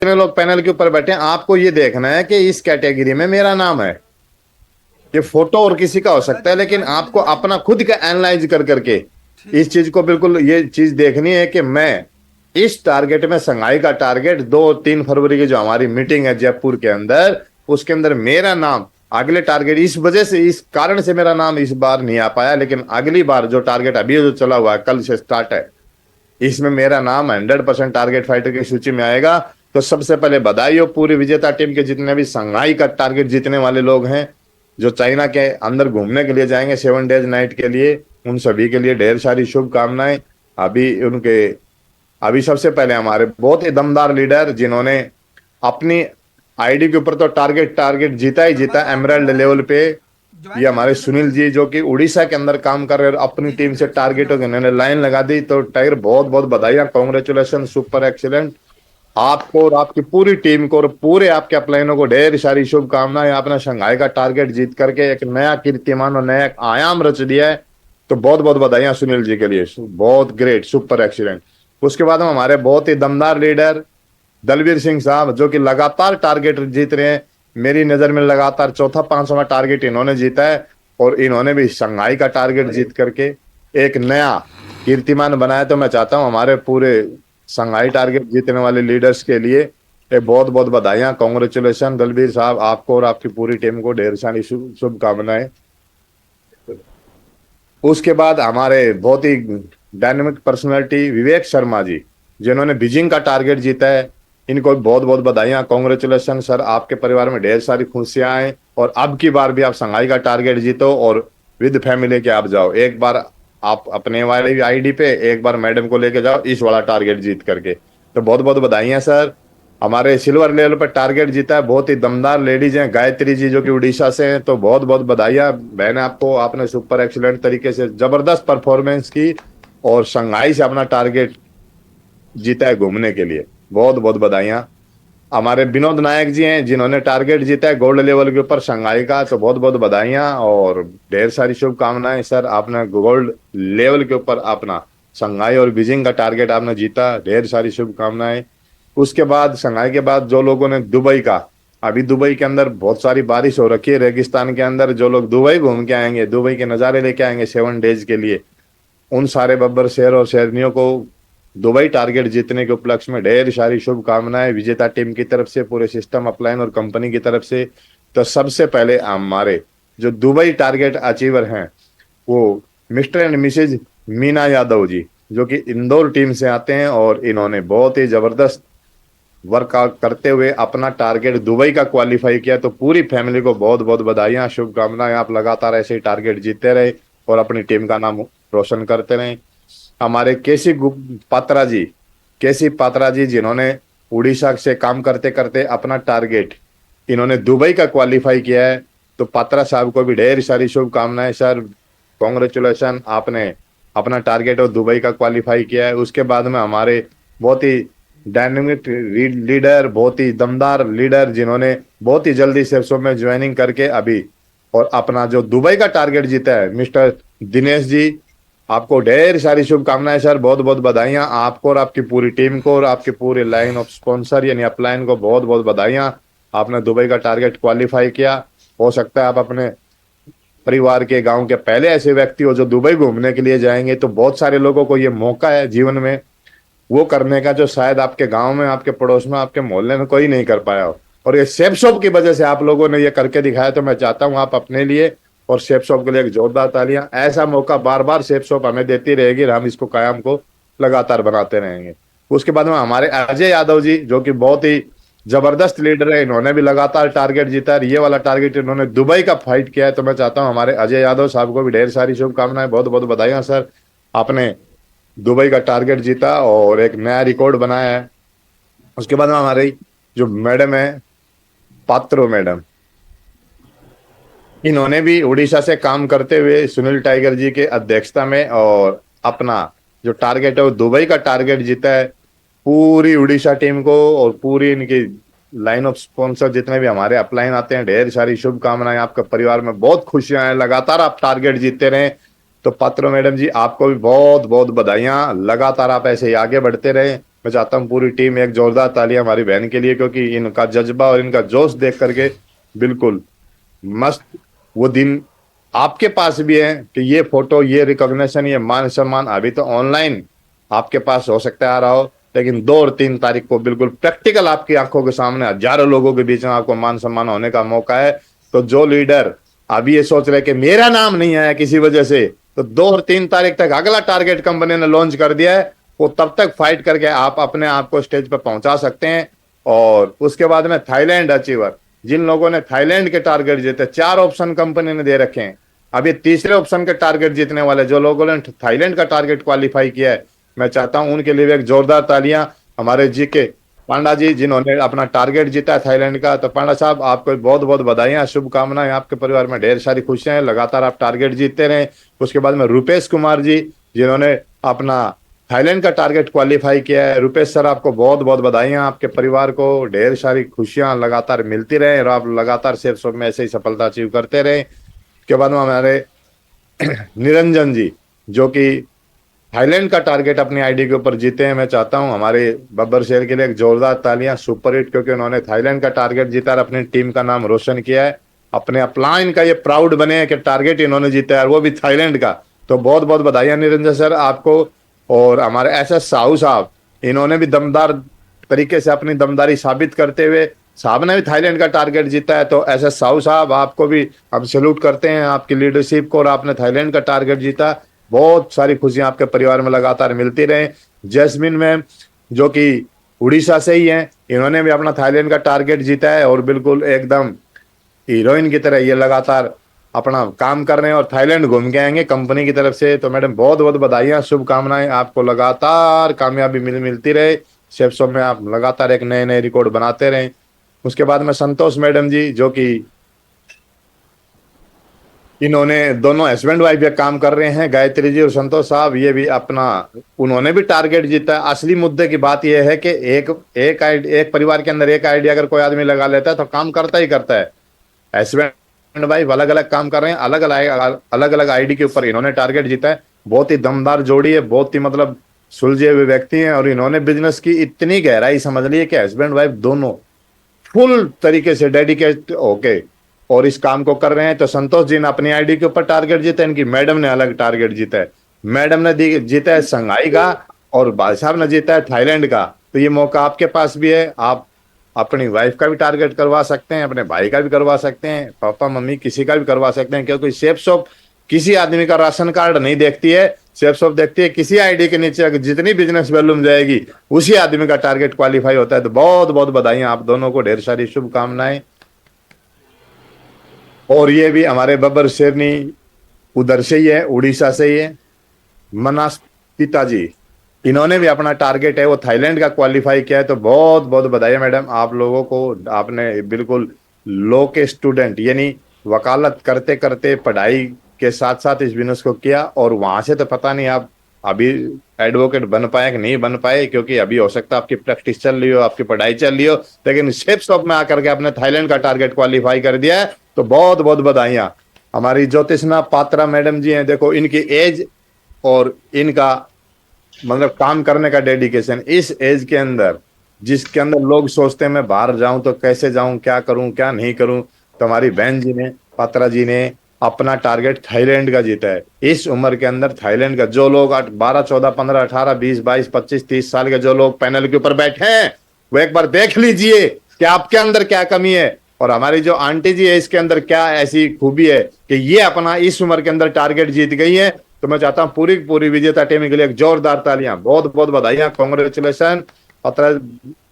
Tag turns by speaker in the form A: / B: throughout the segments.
A: जितने लोग पैनल के ऊपर बैठे हैं, आपको ये देखना है कि इस कैटेगरी में मेरा नाम है। ये फोटो और किसी का हो सकता है, लेकिन आपको अपना खुद का एनालाइज कर करके
B: ठीक।
A: इस चीज को बिल्कुल ये चीज देखनी है कि मैं इस टारगेट में, संघाई का टारगेट 2-3 फरवरी की जो हमारी मीटिंग है जयपुर के अंदर, उसके अंदर मेरा नाम अगले टारगेट, इस वजह से, इस कारण से मेरा नाम इस बार नहीं आ पाया, लेकिन अगली बार जो टारगेट अभी जो चला हुआ है, कल से स्टार्ट है, इसमें मेरा नाम 100% टारगेट फाइटर की सूची में आएगा। तो सबसे पहले बधाई हो पूरी विजेता टीम के, जितने भी संघाई का टारगेट जीतने वाले लोग हैं, जो चाइना के अंदर घूमने के लिए जाएंगे 7 डेज नाइट के लिए, उन सभी के लिए ढेर सारी शुभकामनाएं। अभी उनके अभी सबसे पहले हमारे बहुत ही दमदार लीडर, जिन्होंने अपनी आईडी के ऊपर तो टारगेट टारगेट जीता ही जीता एमराल्ड लेवल पे, ये
B: ज्वाइन कर
A: हमारे
B: लेते ना
A: सुनील
B: भैया।
A: जी, जो कि उड़ीसा के अंदर काम कर रहे हैं, अपनी
B: जी जी
A: टीम से
B: भैया, समझ
A: टारगेटों
B: रहा
A: की
B: हूँ।
A: इन्होंने लाइन लगा दी। तो टाइगर, बहुत बहुत बधाई, कॉन्ग्रेचुलेशन, सुपर एक्सीलेंट आपको और आपकी पूरी टीम को और पूरे आपके अपलाइनों को ढेर सारी शुभकामनाएं। आपने शंघाई का टारगेट जीत करके एक नया कीर्तिमान और नया आयाम रच दिया है। तो बहुत बहुत बधाइयां सुनील जी के लिए, बहुत ग्रेट, सुपर एक्सीलेंट। उसके बाद में हमारे बहुत ही दमदार लीडर दलवीर सिंह साहब, जो कि लगातार टारगेट जीत रहे हैं। मेरी नजर में लगातार चौथा 500वां टारगेट इन्होंने जीता है, और इन्होंने भी शंघाई का टारगेट जीत करके एक नया कीर्तिमान बनाया। तो मैं चाहता हूं हमारे पूरे शंघाई टारगेट जीतने वाले लीडर्स के लिए एक बहुत बहुत बधाइयां, कॉन्ग्रेचुलेशन दलबीर साहब, आपको और आपकी पूरी टीम को ढेर सारी शुभकामनाएं। उसके बाद हमारे बहुत ही डायनेमिक पर्सनालिटी विवेक शर्मा जी, जिन्होंने बीजिंग का टारगेट जीता है, इनको बहुत बहुत बधाइयां, कॉन्ग्रेचुलेशन सर, आपके परिवार में ढेर सारी खुशियां आए, और अब की बार भी आप संघाई का टारगेट जीतो और विद फैमिली के आप जाओ। एक बार आप अपने वाले आईडी पे, एक बार मैडम को लेके जाओ इस वाला टारगेट जीत करके। तो बहुत बहुत बधाइयां सर। हमारे सिल्वर लेवल पर टारगेट जीता है बहुत ही दमदार लेडीज हैं, गायत्री जी, जो कि उड़ीसा से हैं। तो बहुत बहुत बधाइयां बहन आपको, आपने सुपर एक्सीलेंट तरीके से जबरदस्त परफॉर्मेंस की और शंघाई से अपना टारगेट जीता है घूमने के लिए। बहुत बहुत बधाइयां। हमारे विनोद नायक जी हैं, जिन्होंने टारगेट जीता है गोल्ड लेवल के ऊपर शंघाई का। तो बहुत बहुत बधाइयां और ढेर सारी शुभकामनाएं सर, आपने गोल्ड लेवल के ऊपर अपना शंघाई और बीजिंग का टारगेट आपने जीता, ढेर सारी शुभकामनाएं। उसके बाद शंघाई के बाद जो लोगों ने दुबई का, अभी दुबई के अंदर बहुत सारी बारिश हो रखी है रेगिस्तान के अंदर, जो लोग दुबई घूम के आएंगे, दुबई के नज़ारे लेके आएंगे 7 डेज के लिए, उन सारे बब्बर शेर और शेरनियों को दुबई टारगेट जीतने के उपलक्ष्य में ढेर सारी शुभकामनाएं विजेता टीम की तरफ से, पूरे सिस्टम अपलाइन और कंपनी की तरफ से। तो सबसे पहले हमारे जो दुबई टारगेट अचीवर हैं, वो mister and missus Meena Yadav ji, जो कि इंदौर टीम से आते हैं, और इन्होंने बहुत ही जबरदस्त वर्कआउट करते हुए अपना टारगेट दुबई का क्वालिफाई किया। तो पूरी फैमिली को बहुत बहुत बधाइयां, शुभकामनाएं, आप लगातार ऐसे ही टारगेट जीतते रहे और अपनी टीम का नाम रोशन करते रहे। हमारे पात्रा जी, केसी पात्रा जी, जिन्होंने उड़ीसा से काम करते करते अपना टारगेट इन्होंने दुबई का क्वालिफाई किया है। तो पात्रा साहब को भी ढेर सारी शुभकामनाएं सर, कॉन्ग्रेचुलेशन, आपने अपना टारगेट और दुबई का क्वालिफाई किया है। उसके बाद में हमारे बहुत ही डायनेमिक लीडर, बहुत ही दमदार लीडर, जिन्होंने बहुत ही जल्दी सेप्सो में ज्वाइनिंग करके अभी और अपना जो दुबई का टारगेट जीता है, मिस्टर दिनेश जी, आपको ढेर सारी शुभकामनाएं सर, बहुत बहुत बधाइयां आपको और आपकी पूरी टीम को और आपके पूरे लाइन ऑफ स्पॉन्सर यानी अपलाइन को बहुत बहुत बधाइयां। आपने दुबई का टारगेट क्वालिफाई किया। हो सकता है आप अपने परिवार के, गांव के पहले ऐसे व्यक्ति हो जो दुबई घूमने के लिए जाएंगे। तो बहुत सारे लोगों को ये मौका है जीवन में वो करने का, जो शायद आपके गांव में, आपके पड़ोस में, आपके मोहल्ले में कोई नहीं कर पाया हो। और ये सेफ शॉप की वजह से आप लोगों ने ये करके दिखाया। तो मैं चाहता हूं आप अपने लिए और सेफ शॉप के लिए एक जोरदार तालियां। ऐसा मौका बार बार सेफ शॉप हमें देती रहेगी और हम इसको कायम को लगातार बनाते रहेंगे। उसके बाद में हमारे अजय यादव जी, जो कि बहुत ही जबरदस्त लीडर है, इन्होंने भी लगातार टारगेट जीता है। ये वाला टारगेट इन्होंने दुबई का फाइट किया है। तो मैं चाहता हूं हमारे अजय यादव साहब को भी ढेर सारी शुभकामनाएं, बहुत बहुत बधाइयां सर, आपने दुबई का टारगेट जीता और एक नया रिकॉर्ड बनाया है। उसके बाद में हमारी जो मैडम है, पात्रो मैडम, इन्होंने भी उड़ीसा से काम करते हुए सुनील टाइगर जी के अध्यक्षता में और अपना जो टारगेट है वो दुबई का टारगेट जीता है। पूरी उड़ीसा टीम को और पूरी इनकी लाइन ऑफ स्पॉन्सर जितने भी हमारे अपलाइन आते हैं, ढेर सारी शुभकामनाएं। आपके परिवार में बहुत खुशियां हैं, लगातार आप टारगेट जीतते रहें। तो पात्रो मैडम जी, आपको भी बहुत बहुत बधाइयां, लगातार आप ऐसे ही आगे बढ़ते रहें। मैं चाहता हूँ पूरी टीम एक जोरदार तालियां हमारी बहन के लिए, क्योंकि इनका जज्बा और इनका जोश देख करके बिल्कुल मस्त वो दिन आपके पास भी है कि ये फोटो, ये रिकॉग्निशन, ये मान सम्मान अभी तो ऑनलाइन आपके पास हो सकता है आ रहा हो, लेकिन 2 और 3 तारीख को बिल्कुल प्रैक्टिकल आपकी आंखों के सामने हजारों लोगों के बीच में आपको मान सम्मान होने का मौका है। तो जो लीडर अभी ये सोच रहे कि मेरा नाम नहीं आया किसी वजह से, तो 2 और 3 तारीख तक अगला टारगेट कंपनी ने लॉन्च कर दिया है, वो तब तक फाइट करके आप अपने आप को स्टेज पर पहुंचा सकते हैं। और उसके बाद में थाईलैंड अचीवर, जिन लोगों ने थाईलैंड के टारगेट जीते, 4 ऑप्शन कंपनी ने दे रखे हैं, अब ये तीसरे ऑप्शन के टारगेट जीतने वाले जो लोगों ने थाईलैंड का टारगेट क्वालिफाई किया है, मैं चाहता हूं उनके लिए भी एक जोरदार तालियां। हमारे जी के पांडा जी जिन्होंने अपना टारगेट जीता है थाईलैंड का, तो पांडा साहब आपको बहुत बहुत बधाइयां, शुभकामनाएं, आपके परिवार में ढेर सारी खुशियां हैं, लगातार आप टारगेट जीतते रहें। उसके बाद में रुपेश कुमार जी जिन्होंने अपना थाईलैंड का टारगेट क्वालिफाई किया है, रुपेश सर आपको बहुत बहुत बधाइयां, आपके परिवार को ढेर सारी खुशियां लगातार मिलती रहे और आप लगातार शेयर शॉप में ऐसे ही सफलता अचीव करते रहें। उसके बाद में हमारे निरंजन जी जो कि थाईलैंड का टारगेट अपनी आईडी के ऊपर जीते हैं, मैं चाहता हूं हमारे बब्बर शेर के लिए एक जोरदार तालियां, सुपर हिट, क्योंकि उन्होंने थाईलैंड का टारगेट जीता और अपनी टीम का नाम रोशन किया है। अपने अपलाइन का ये प्राउड बने हैं कि टारगेट इन्होंने जीता है और वो भी थाईलैंड का। तो बहुत बहुत बधाइयां निरंजन सर आपको। और हमारे एस एस साहू साहब, इन्होंने भी दमदार तरीके से अपनी दमदारी साबित करते हुए, साहब ने भी थाईलैंड का टारगेट जीता है। तो एस एस साहू साहब आपको भी हम सैल्यूट करते हैं, आपकी लीडरशिप को, और आपने थाईलैंड का टारगेट जीता। बहुत सारी खुशियां आपके परिवार में लगातार मिलती रहे। जैस्मिन मैम जो कि उड़ीसा से ही हैं, इन्होंने भी अपना थाईलैंड का टारगेट जीता है और बिल्कुल एकदम हीरोइन की तरह ये लगातार अपना काम कर रहे हैं और थाईलैंड घूम के आएंगे कंपनी की तरफ से। तो मैडम बहुत बहुत बधाइयां, शुभकामनाएं, आपको लगातार कामयाबी मिलती रहे, शेफ शॉप में आप लगातार एक नए नए रिकॉर्ड बनाते रहें। उसके बाद में संतोष मैडम जी जो कि इन्होंने दोनों हस्बैंड वाइफ काम कर रहे हैं, गायत्री जी और संतोष साहब, ये भी अपना उन्होंने भी टारगेट जीता है। असली मुद्दे की बात यह है कि एक परिवार के अंदर एक आइडिया अगर कोई आदमी लगा लेता है तो काम करता ही करता है। हस्बैंड वाइफ अलग अलग काम कर रहे हैं, अलग अलग आईडी के ऊपर इन्होंने टारगेट जीता है। बहुत ही दमदार जोड़ी है, बहुत ही मतलब सुलझे हुए व्यक्ति हैं, और इन्होंने बिजनेस की इतनी गहराई समझ ली है कि हस्बैंड वाइफ दोनों फुल तरीके से डेडिकेट होके और इस काम को कर रहे हैं। तो संतोष जी ने अपनी आईडी के ऊपर टारगेट जीता है, इनकी मैडम ने अलग टारगेट जीता है। मैडम ने जीता है संघाई का और भाई साहब ने जीता है थाईलैंड का। तो ये मौका आपके पास भी है, आप अपनी वाइफ का भी टारगेट करवा सकते हैं, अपने भाई का भी करवा सकते हैं, पापा मम्मी किसी का भी करवा सकते हैं, क्योंकि शेफ शॉप किसी आदमी का राशन कार्ड नहीं देखती है। शेफ शॉप देखती है किसी आईडी के नीचे जितनी बिजनेस वॉल्यूम जाएगी उसी आदमी का टारगेट क्वालिफाई होता है। तो बहुत बहुत बधाइयां आप दोनों को, ढेर सारी शुभकामनाएं। और ये भी हमारे बब्बर शेरनी उधर से ही है, उड़ीसा से ही है, मनास पिताजी, इन्होंने भी अपना टारगेट है वो थाईलैंड का क्वालिफाई किया है। तो बहुत बहुत बधाई मैडम आप लोगों को, आपने बिल्कुल लॉ के स्टूडेंट यानी वकालत करते करते पढ़ाई के साथ साथ इस बिजनेस को किया, और वहां से तो पता नहीं आप अभी एडवोकेट बन पाए कि नहीं बन पाए, क्योंकि अभी हो सकता है आपकी प्रैक्टिस चल रही हो, आपकी पढ़ाई चल रही हो, लेकिन शेफ शॉप में आकर के आपने थाईलैंड का टारगेट क्वालिफाई कर दिया है। तो बहुत बहुत बधाइयां। हमारी ज्योतिषना पात्रा मैडम जी हैं, देखो इनकी एज और इनका मतलब काम करने का डेडिकेशन, इस एज के अंदर जिसके अंदर लोग सोचते हैं मैं बाहर जाऊं तो कैसे जाऊं, क्या करूं क्या नहीं करूं, तो हमारी बहन जी ने, पात्रा जी ने अपना टारगेट थाईलैंड का जीता है। इस उम्र के अंदर थाईलैंड का, जो लोग 12 14 15 18 20 22 25 30 साल के जो लोग पैनल के ऊपर बैठे हैं, वो एक बार देख लीजिए कि आपके अंदर क्या कमी है, और हमारी जो आंटी जी है इसके अंदर क्या ऐसी खूबी है कि ये अपना इस उम्र के अंदर टारगेट जीत गई है। तो मैं चाहता हूं पूरी पूरी विजेता टीम के लिए एक जोरदार तालियां, बहुत बहुत बधाइयां, कांग्रेचुलेशन। पत्र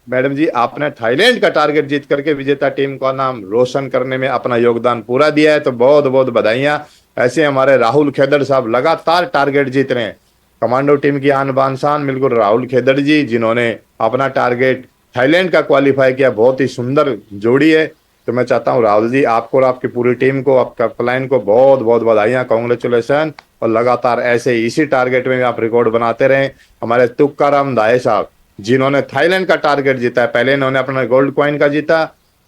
A: मैडम जी आपने थाईलैंड का टारगेट जीत करके विजेता टीम का नाम रोशन करने में अपना योगदान पूरा दिया है, तो बहुत बहुत बधाइयां। ऐसे हमारे राहुल खेदड़ साहब लगातार टारगेट जीत रहे हैं, कमांडो टीम की आन बान शान बिल्कुल राहुल खेदड़ जी, जिन्होंने अपना टारगेट थाईलैंड का क्वालिफाई किया, बहुत ही सुंदर जोड़ी है। तो मैं चाहता हूं राहुल जी आपको और आपकी पूरी टीम को, आपका क्लाइंट को बहुत बहुत बधाइयां, कांग्रेचुलेशन, और लगातार ऐसे इसी टारगेट में आप रिकॉर्ड बनाते रहें। हमारे तुक्काराम दाए साहब जिन्होंने थाईलैंड का टारगेट जीता है, पहले इन्होंने अपना गोल्ड कॉइन का जीता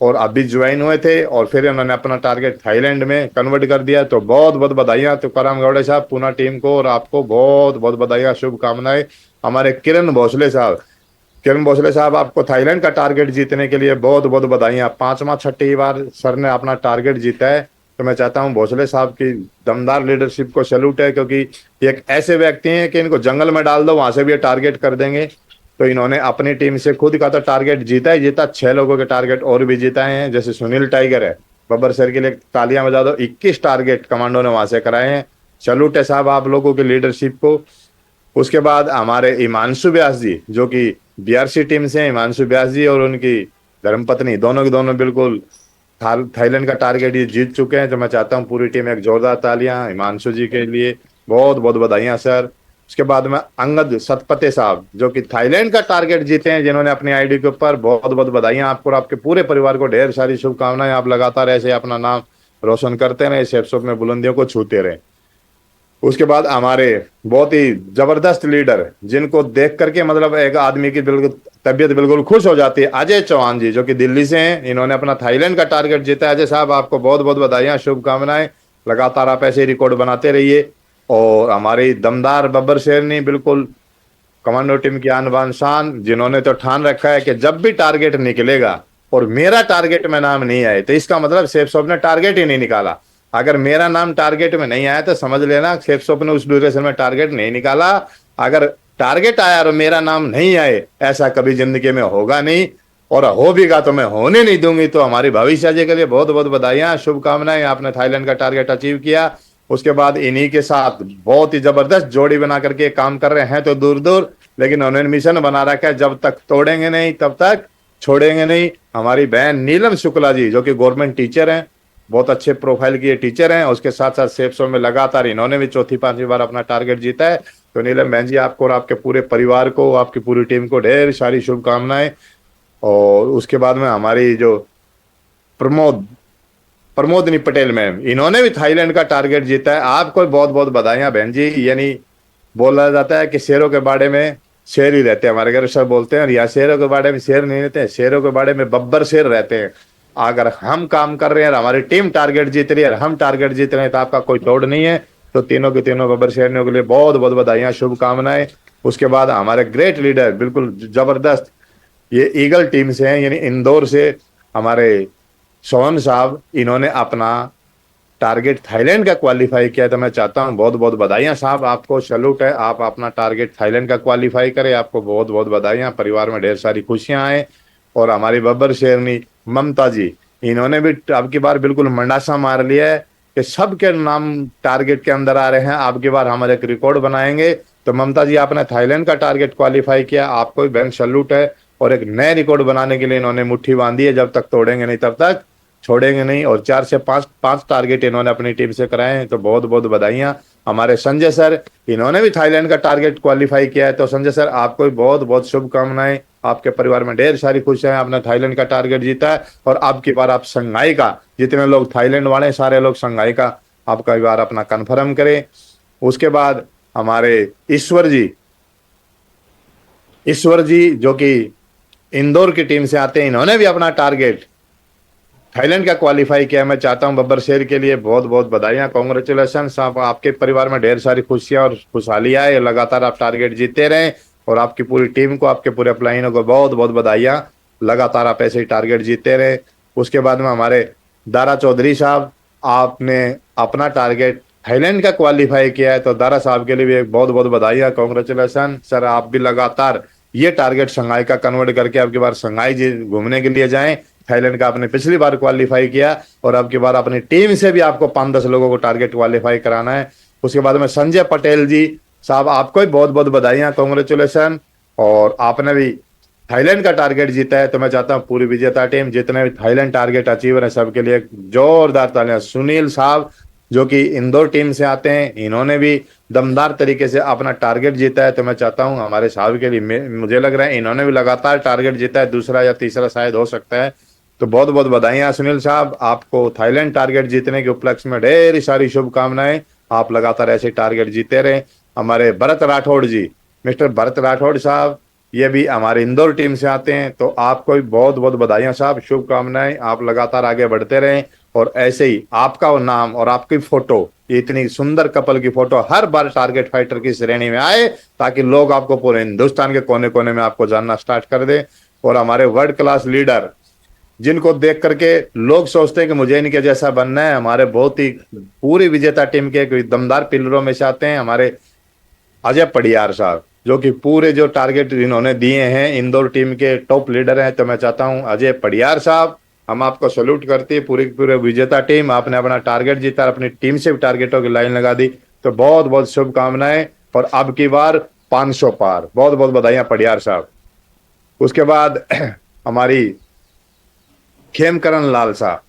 A: और अभी ज्वाइन हुए थे, और फिर इन्होंने अपना टारगेट थाईलैंड में कन्वर्ट कर दिया। तो बहुत बहुत बधाइयां तुकाराम गौड़े साहब, पूना टीम को और आपको बहुत बहुत बधाइयां, शुभकामनाएं। हमारे किरण भोसले साहब किरण भोसले साहब, आपको थाईलैंड का टारगेट जीतने के लिए बहुत बहुत बधाइयाँ। पांचवा छठी बार सर ने अपना टारगेट जीता है। तो मैं चाहता हूँ भोसले साहब की दमदार लीडरशिप को सैल्यूट है, क्योंकि ये एक ऐसे व्यक्ति हैं कि इनको जंगल में डाल दो वहां से भी ये टारगेट कर देंगे। तो इन्होंने अपनी टीम से खुद का तो टारगेट जीता ही जीता, 6 लोगों के टारगेट और भी जीताए हैं। जैसे सुनील टाइगर है, बब्बर सर के लिए तालियां बजा दो, 21 टारगेट कमांडो ने वहां से कराए हैं। सैल्यूट है साहब आप लोगों की लीडरशिप को। उसके बाद हमारे हिमांशु व्यास जी, जो कि बीआरसी टीम से हैं, हिमांशु व्यास जी और उनकी धर्मपत्नी, दोनों के दोनों बिल्कुल थाईलैंड का टारगेट ये जीत चुके हैं। तो मैं चाहता हूँ पूरी टीम एक जोरदार तालियां हिमांशु जी के लिए, बहुत बहुत बधाइयां सर। उसके बाद में अंगद सतपथे साहब, जो कि थाईलैंड का टारगेट जीते हैं, जिन्होंने अपनी आईडी के ऊपर, बहुत बहुत बधाइयां आपको और आपके पूरे परिवार को ढेर सारी शुभकामनाएं। आप लगातार ऐसे अपना नाम रोशन करते रहे, सेफ्सोप में बुलंदियों को छूते रहे। उसके बाद हमारे बहुत ही जबरदस्त लीडर, जिनको देख करके मतलब एक आदमी की बिल्कुल तबीयत बिल्कुल खुश हो जाती है, अजय चौहान जी, जो कि दिल्ली से हैं। इन्होंने अपना थाईलैंड का टारगेट जीता है। अजय साहब, आपको बहुत बहुत बधाइयां, शुभकामनाएं। लगातार आप ऐसे रिकॉर्ड बनाते रहिए। और हमारी दमदार बब्बर शेरनी, बिल्कुल कमांडो टीम की आन बान शान, जिन्होंने तो ठान रखा है कि जब भी टारगेट निकलेगा और मेरा टारगेट में नाम नहीं आए, तो इसका मतलब सेफ ने टारगेट ही नहीं निकाला। अगर मेरा नाम टारगेट में नहीं आया तो समझ लेना सेफ ने उस ड्यूरेशन में टारगेट नहीं निकाला। अगर टारगेट आया और मेरा नाम नहीं आए, ऐसा कभी जिंदगी में होगा नहीं, और हो भी गा तो मैं होने नहीं दूंगी। तो हमारी भविष्य जी के लिए बहुत बहुत बधाइयां, शुभकामनाएं। आपने थाईलैंड का टारगेट अचीव किया। उसके बाद इन्हीं के साथ बहुत ही जबरदस्त जोड़ी बना करके काम कर रहे हैं तो दूर दूर, लेकिन उन्होंने मिशन बना रखा है, जब तक तोड़ेंगे नहीं तब तक छोड़ेंगे नहीं। हमारी बहन नीलम शुक्ला जी, जो कि गवर्नमेंट टीचर हैं, बहुत अच्छे प्रोफाइल की टीचर हैं। उसके साथ साथ सेफ्सो में लगातार इन्होंने भी चौथी पांचवी बार अपना टारगेट जीता है। तो नीलम बहन जी, आपको और आपके पूरे परिवार को, आपकी पूरी टीम को ढेर सारी शुभकामनाएं। और उसके बाद में हमारी जो प्रमोद प्रमोदनी पटेल मैम, इन्होंने भी थाईलैंड का टारगेट जीता है। आपको बहुत बहुत बधाइयां बहन जी। यानी बोला जाता है कि शेरों के बारे में शेर ही रहते हैं, हमारे घर सब बोलते हैं, और यहाँ शेरों के बारे में शेर नहीं रहते हैं, शेरों के बारे में बब्बर शेर रहते हैं। अगर हम काम कर रहे हैं, हमारी टीम टारगेट जीत रही है, हम टारगेट जीत रहे हैं, तो आपका कोई तोड़ नहीं है। तो तीनों के तीनों बब्बर शेरनियों के लिए बहुत बहुत बधाइयां, शुभकामनाएं। उसके बाद हमारे ग्रेट लीडर, बिल्कुल जबरदस्त, ये ईगल टीम से हैं, यानी इंदौर से हमारे सोहन साहब, इन्होंने अपना टारगेट थाईलैंड का क्वालिफाई किया। तो मैं चाहता हूं बहुत बहुत बधाइयां साहब, आपको सैल्यूट है। आप अपना टारगेट थाईलैंड का क्वालिफाई करें, आपको बहुत बहुत बधाइयां। परिवार में ढेर सारी खुशियां आए। और हमारी बब्बर शेरनी ममता जी, इन्होंने भी अब की बार बिल्कुल मंडासा मार लिया है कि सबके नाम टारगेट के अंदर आ रहे हैं। अब की बार हम एक रिकॉर्ड बनाएंगे। तो ममता जी, आपने थाईलैंड का टारगेट क्वालिफाई किया, आपको भी बैंक सैल्यूट है। और एक नए रिकॉर्ड बनाने के लिए इन्होंने मुट्ठी बांधी है, जब तक तोड़ेंगे नहीं तब तक छोड़ेंगे नहीं। और 4 से 5 टारगेट इन्होंने अपनी टीम से कराए हैं। तो बहुत बहुत बधाइयां। हमारे संजय सर, इन्होंने भी थाईलैंड का टारगेट क्वालिफाई किया है। तो संजय सर, आपको भी बहुत बहुत शुभकामनाएं। आपके परिवार में ढेर सारी खुशियां हैं, आपने थाईलैंड का टारगेट जीता है। और अब की बार आप संघाई का, जितने लोग थाईलैंड वाले सारे लोग संघाई का आपका बार अपना कन्फर्म करें। उसके बाद हमारे ईश्वर जी, जो कि इंदौर की टीम से आते हैं, इन्होंने भी अपना टारगेट थाईलैंड का क्वालिफाई किया। मैं चाहता हूं बब्बर शेर के लिए बहुत बहुत बधाइयां, कांग्रेचुलेशन। आप, आपके परिवार में ढेर सारी खुशियां और खुशहाली आए, लगातार आप टारगेट जीतते रहें। और आपकी पूरी टीम को, आपके पूरे अपलाइनों को बहुत बहुत बधाइयां। लगातार आप ऐसे ही टारगेट जीतते रहे। उसके बाद में हमारे दारा चौधरी साहब, आपने अपना टारगेट थाईलैंड का क्वालिफाई किया है। तो दारा साहब के लिए भी एक बहुत बहुत बधाइयां, कांग्रेचुलेशन सर। आप भी लगातार ये टारगेट संघाई का कन्वर्ट करके आपकी बार संघाई जी घूमने के लिए जाएं। थाईलैंड का आपने पिछली बार क्वालिफाई किया, और अब की बार अपनी टीम से भी आपको 5-10 लोगों को टारगेट क्वालिफाई कराना है। उसके बाद में संजय पटेल जी साहब, आपको भी बहुत बहुत बधाइयां, कांग्रेचुलेशन। और आपने भी थाईलैंड का टारगेट जीता है। तो मैं चाहता हूं पूरी विजेता टीम, जितने भी थाईलैंड टारगेट अचीवर है, सबके लिए जोरदार तालियां। सुनील साहब, जो कि इंदौर टीम से आते हैं, इन्होंने भी दमदार तरीके से अपना टारगेट जीता है। तो मैं चाहता हूं हमारे साहब के लिए, मुझे लग रहा है इन्होंने भी लगातार टारगेट जीता है, दूसरा या तीसरा शायद हो सकता है। तो बहुत बहुत बधाइयां सुनील साहब, आपको थाईलैंड टारगेट जीतने के उपलक्ष्य में ढेर सारी शुभकामनाएं। आप लगातार ऐसे टारगेट जीते रहे। हमारे भरत राठौड़ जी, मिस्टर भरत राठौड़ साहब, ये भी हमारे इंदौर टीम से आते हैं। तो आपको भी बहुत बहुत बधाइयां साहब, शुभकामनाएं। आप लगातार आगे बढ़ते रहें, और ऐसे ही आपका नाम और आपकी फोटो इतनी सुंदर कपल की फोटो हर बार टारगेट फाइटर की श्रेणी में आए, ताकि लोग आपको पूरे हिंदुस्तान के कोने कोने में आपको जानना स्टार्ट कर दे। और हमारे वर्ल्ड क्लास लीडर जिनको देख करके लोग सोचते हैं कि मुझे इनके जैसा बनना है, हमारे बहुत ही पूरी विजेता टीम के एक दमदार पिलरों में से आते हैं हमारे अजय पडियार साहब, जो कि पूरे जो टारगेट इन्होंने दिए हैं इंदौर टीम के टॉप लीडर हैं। तो मैं चाहता हूं अजय पडियार साहब, हम आपको सैल्यूट करते हैं। पूरी पूरे विजेता टीम, आपने अपना टारगेट जीता, अपनी टीम से भी टारगेटों की लाइन लगा दी, तो बहुत बहुत शुभकामनाएं। और अब की बार 500 पार, बहुत बहुत बधाइयां पडियार साहब। उसके बाद हमारी खेमकरण लाल साहब,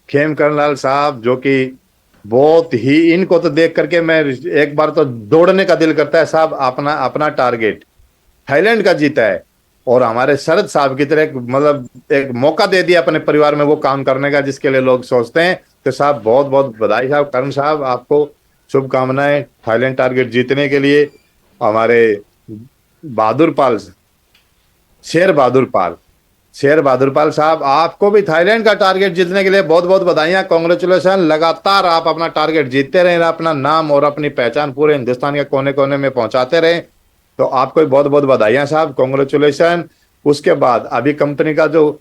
A: खेमकरण लाल साहब जो कि बहुत ही, इनको तो देख करके मैं एक बार तो दौड़ने का दिल करता है साहब। अपना अपना टारगेट थाईलैंड का जीता है, और हमारे शरद साहब की तरह मतलब एक मौका दे दिया अपने परिवार में वो काम करने का जिसके लिए लोग सोचते हैं। तो साहब बहुत बहुत बधाई साहब, करण साहब आपको शुभकामनाएं थाईलैंड टारगेट जीतने के लिए। हमारे बहादुर पाल, शेर बहादुर पाल, शेर बहादुर पाल साहब, आपको भी थाईलैंड का टारगेट जीतने के लिए बहुत बहुत बधाइयां, कांग्रेचुलेशन। लगातार आप अपना टारगेट जीतते रहें, अपना नाम और अपनी पहचान पूरे हिंदुस्तान के कोने कोने में पहुंचाते रहें। तो आपको भी बहुत बहुत बधाइयां साहब, कांग्रेचुलेशन। उसके बाद अभी कंपनी का जो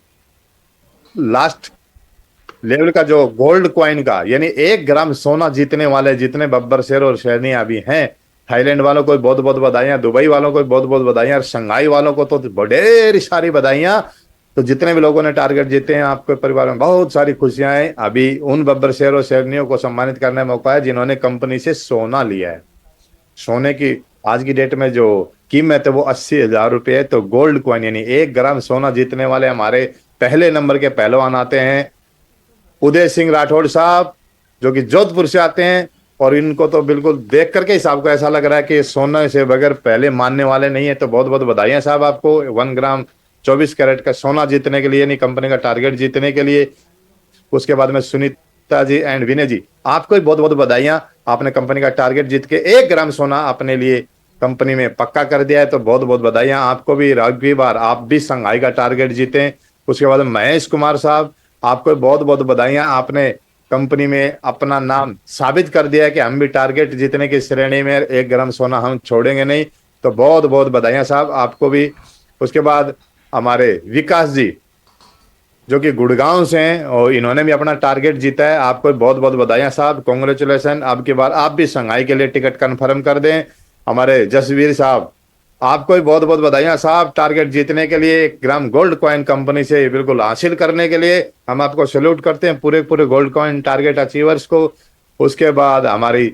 A: लास्ट लेवल का जो गोल्ड कॉइन का, यानी 1 ग्राम सोना जीतने वाले जितने बब्बर शेर और शेरनी अभी हैं, थाईलैंड वालों को बहुत बहुत बधाइयां, दुबई वालों को बहुत बहुत बधाइयां, और शंघाई वालों को तो ढेर सारी बधाइयां। तो जितने भी लोगों ने टारगेट जीते हैं, आपके परिवार में बहुत सारी खुशियां हैं। अभी उन बब्बर शेर और शेरनियों को सम्मानित करने का मौका है जिन्होंने कंपनी से सोना लिया है। सोने की आज की डेट में जो कीमत है वो 80,000 रुपये है। तो गोल्ड कॉइन यानी 1 ग्राम सोना जीतने वाले हमारे पहले नंबर के पहलवान आते हैं उदय सिंह राठौड़ साहब, जो कि जोधपुर से आते हैं। और इनको तो बिल्कुल देख करके ही साहब को ऐसा लग रहा है कि सोने से बगैर पहले मानने वाले नहीं है। तो बहुत बहुत बधाइयां साहब आपको 1 ग्राम 24 कैरेट का सोना जीतने के लिए, नहीं कंपनी का टारगेट जीतने के लिए। उसके बाद में सुनीता जी एंड विनय जी, आपको भी बहुत बहुत बधाइयां, आपने कंपनी का टारगेट जीत के 1 ग्राम सोना अपने लिए कंपनी में पक्का कर दिया है। तो बहुत बहुत बधाइयां आपको भी। अगली बार आप भी संघाई का टारगेट जीते। उसके बाद महेश कुमार साहब, आपको बहुत बहुत बधाइयां, आपने कंपनी में अपना नाम साबित कर दिया है कि हम भी टारगेट जीतने की श्रेणी में 1 ग्राम सोना हम छोड़ेंगे नहीं। तो बहुत बहुत बधाइयां साहब आपको भी। उसके बाद हमारे विकास जी, जो कि गुड़गांव से हैं, और इन्होंने भी अपना टारगेट जीता है। आपको बहुत बहुत बधाइयां साहब, कांग्रेचुलेशन। अब की बार आप भी संघाई के लिए टिकट कंफर्म कर दें। हमारे जसवीर साहब, आपको भी बहुत बहुत बधाइयां साहब, टारगेट जीतने के लिए 1 ग्राम गोल्ड कॉइन कंपनी से बिल्कुल हासिल करने के लिए हम आपको सैल्यूट करते हैं, पूरे पूरे गोल्ड कॉइन टारगेट अचीवर्स को। उसके बाद हमारी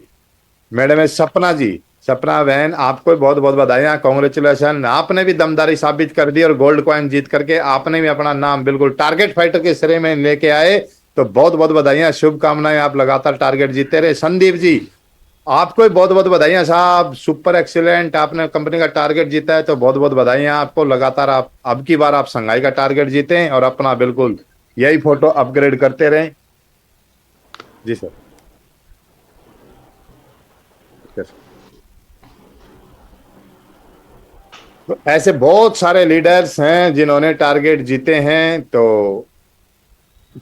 A: मैडम है सपना जी, सपना बहन, आपको बहुत बहुत बधाइयां, कांग्रेचुलेशन। आपने भी दमदारी साबित कर दी और गोल्ड कॉइन जीत करके आपने भी अपना नाम बिल्कुल टारगेट फाइटर के श्रेणी में लेके आए। तो बहुत बहुत बधाइयां, शुभकामनाएं, आप लगातार टारगेट जीतते रहे। संदीप जी, आपको भी बहुत बहुत बधाइयां साहब, सुपर एक्सीलेंट, आपने कंपनी का टारगेट जीता है। तो बहुत बहुत बधाइयां आपको, लगातार आप अब की बार आप संघाई का टारगेट जीते और अपना बिल्कुल यही फोटो अपग्रेड करते रहें। जी सर। तो ऐसे बहुत सारे लीडर्स हैं जिन्होंने टारगेट जीते हैं। तो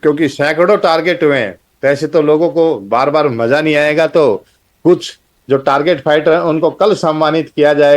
A: क्योंकि सैकड़ों टारगेट हुए हैं, तो ऐसे तो लोगों को बार बार मजा नहीं आएगा। तो कुछ जो टारगेट फाइटर हैं उनको कल सम्मानित किया जाएगा।